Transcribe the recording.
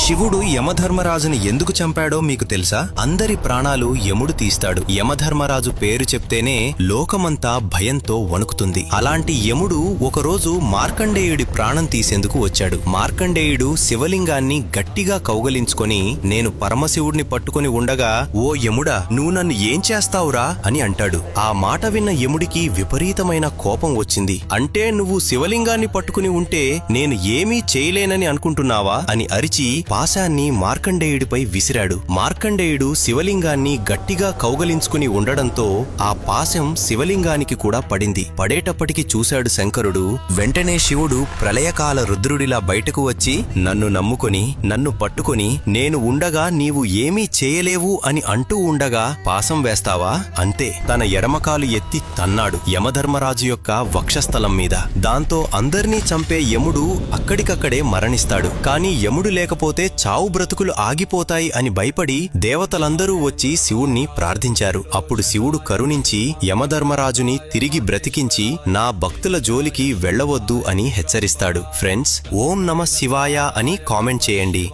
శివుడు యమధర్మరాజుని ఎందుకు చంపాడో మీకు తెలుసా? అందరి ప్రాణాలు యముడు తీస్తాడు. యమధర్మరాజు పేరు చెప్తేనే లోకమంతా భయంతో వణుకుతుంది. అలాంటి యముడు ఒకరోజు మార్కండేయుడి ప్రాణం తీసేందుకు వచ్చాడు. మార్కండేయుడు శివలింగాన్ని గట్టిగా కౌగలించుకొని, నేను పరమశివుడిని పట్టుకుని ఉండగా, ఓ యముడా, నువ్వు నన్ను ఏం చేస్తావురా అని అంటాడు. ఆ మాట విన్న యముడికి విపరీతమైన కోపం వచ్చింది. అంటే నువ్వు శివలింగాన్ని పట్టుకుని ఉంటే నేను ఏమీ చేయలేనని అనుకుంటున్నావా అని అరిచి పాశాన్ని మార్కండేయుడిపై విసిరాడు. మార్కండేయుడు శివలింగాన్ని గట్టిగా కౌగలించుకుని ఉండడంతో ఆ పాశం శివలింగానికి కూడా పడింది. పడేటప్పటికి చూశాడు శంకరుడు. వెంటనే శివుడు ప్రళయకాల రుద్రుడిలా బయటకు వచ్చి, నన్ను నమ్ముకొని నన్ను పట్టుకొని నేను ఉండగా నీవు ఏమీ చేయలేవు అని అంటూ ఉండగా పాశం వేస్తావా? అంతే. తన ఎడమకాలు ఎత్తి తన్నాడు యమధర్మరాజు యొక్క వక్షస్థలం మీద. దాంతో అందర్నీ చంపే యముడు అక్కడికక్కడే మరణిస్తాడు. కాని యముడు లేకపోతే చావు బ్రతుకులు ఆగిపోతాయి అని భయపడి దేవతలందరూ వచ్చి శివుణ్ణి ప్రార్థించారు. అప్పుడు శివుడు కరుణించి యమధర్మరాజుని తిరిగి బ్రతికించి, నా భక్తుల జోలికి వెళ్లవద్దు అని హెచ్చరిస్తాడు. ఫ్రెండ్స్, ఓం నమః శివాయ అని కామెంట్ చేయండి.